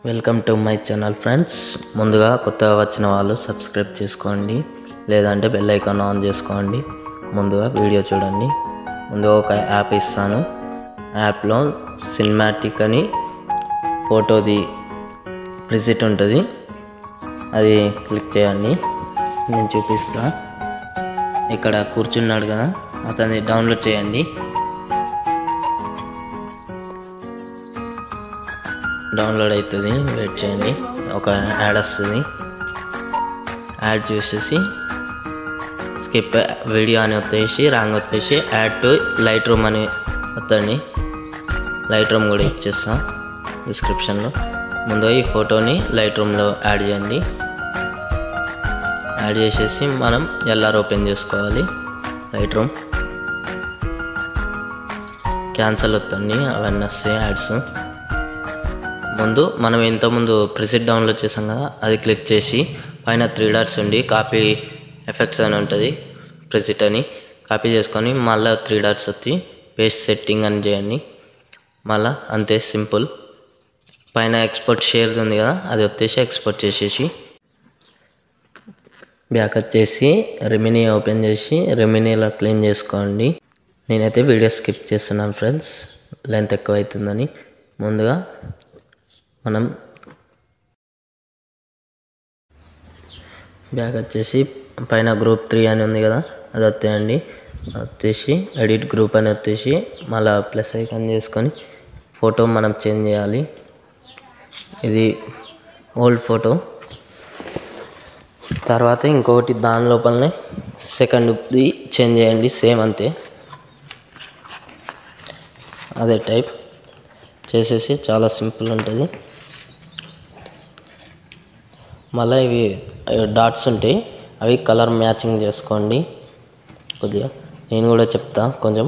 Welcome to my channel friends. ముందుగా కొత్తగా వచ్చిన వాళ్ళు సబ్స్క్రైబ్ చేసుకోండి, లేదంటే బెల్ ఐకాన్ ఆన్ చేసుకోండి. ముందుగా వీడియో చూడండి. ముందుగా ఒక యాప్ ఇస్తాను. యాప్లో సినిమాటిక్ అని ఫోటోది ప్రిసెట్ ఉంటుంది, అది క్లిక్ చేయండి. నేను చూపిస్తా. ఇక్కడ కూర్చున్నాడు కదా, అతన్ని డౌన్లోడ్ చేయండి. డౌన్లోడ్ అవుతుంది, వెయిట్ చేయండి. ఒక యాడ్ వస్తుంది, యాడ్ చూసేసి స్కిప్ వీడియో అని వచ్చేసి రాంగ్ వచ్చేసి యాడ్ టు లైట్ రూమ్ అని వద్దండి. లైట్ రూమ్ కూడా ఇచ్చేస్తా డిస్క్రిప్షన్లో. ముందుగా ఈ ఫోటోని లైట్ రూమ్లో యాడ్ చేయండి. యాడ్ చేసేసి మనం ఎల్ఆర్ ఓపెన్ చేసుకోవాలి. లైట్ రూమ్ క్యాన్సల్ వద్దండి, అవన్నీ వస్తాయి యాడ్స్. ముందు మనం ఇంతకుముందు ప్రిసెట్ డౌన్లోడ్ చేసాం కదా, అది క్లిక్ చేసి పైన 3 డాట్స్ ఉండి కాపీ ఎఫెక్ట్స్ అని ఉంటుంది, ప్రిసెట్ అని కాపీ చేసుకొని మళ్ళీ 3 డాట్స్ వచ్చి పేస్ట్ సెట్టింగ్ అని చేయండి. మళ్ళీ అంతే సింపుల్. పైన ఎక్స్పోర్ట్ షేర్ ఉంది కదా, అది వచ్చేసి ఎక్స్పోర్ట్ చేసేసి బ్యాక్ వచ్చేసి రెమినీ ఓపెన్ చేసి రెమినీలో క్లీన్ చేసుకోండి. నేనైతే వీడియో స్కిప్ చేస్తున్నాను ఫ్రెండ్స్, లెంత్ ఎక్కువ అవుతుందని. ముందుగా మనం బ్యాక్ వచ్చేసి పైన గ్రూప్ 3 అని ఉంది కదా, అది వచ్చేయండి. వచ్చేసి ఎడిట్ గ్రూప్ అని వచ్చేసి మళ్ళీ ప్లస్ ఐకాన్ చేసుకొని ఫోటో మనం చేంజ్ చేయాలి. ఇది ఓల్డ్ ఫోటో. తర్వాత ఇంకొకటి దాని లోపలనే సెకండ్ది చేంజ్ చేయండి, సేమ్ అంతే. అదే టైప్ చేసేసి చాలా సింపుల్ ఉంటుంది. మళ్ళీ ఇవి డాట్స్ ఉంటాయి, అవి కలర్ మ్యాచింగ్ చేసుకోండి కొద్దిగా. నేను కూడా చెప్తా కొంచెం.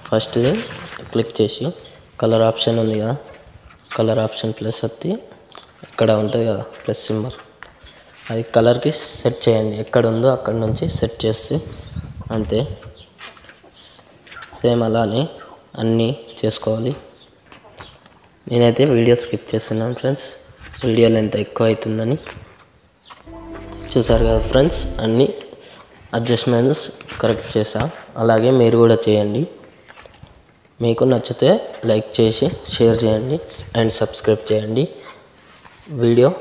ఫస్ట్ది క్లిక్ చేసి కలర్ ఆప్షన్ ఉంది కదా, కలర్ ఆప్షన్ ప్లస్ వచ్చి ఇక్కడ ఉంటుంది కదా ప్లస్ సింబల్, అది కలర్కి సెట్ చేయండి. ఎక్కడ ఉందో అక్కడ నుంచి సెట్ చేస్తే అంతే. సేమ్ అలానే అన్నీ చేసుకోవాలి. నేనైతే వీడియో స్కిప్ చేస్తున్నాను ఫ్రెండ్స్, వీడియో లెంత్ ఎక్కువ అవుతుందని. చూసారు కదా ఫ్రెండ్స్, అన్ని అడ్జస్ట్మెంట్స్ కరెక్ట్ చేసా. అలాగే మీరు కూడా చేయండి. మీకు నచ్చితే లైక్ చేసి షేర్ చేయండి అండ్ సబ్స్క్రైబ్ చేయండి. వీడియో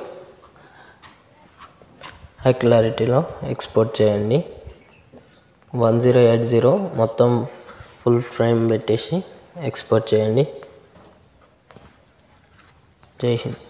హై క్లారిటీలో ఎక్స్పోర్ట్ చేయండి. 1080 మొత్తం ఫుల్ ఫ్రేమ్ పెట్టేసి ఎక్స్పోర్ట్ చేయండి. జై హింద్.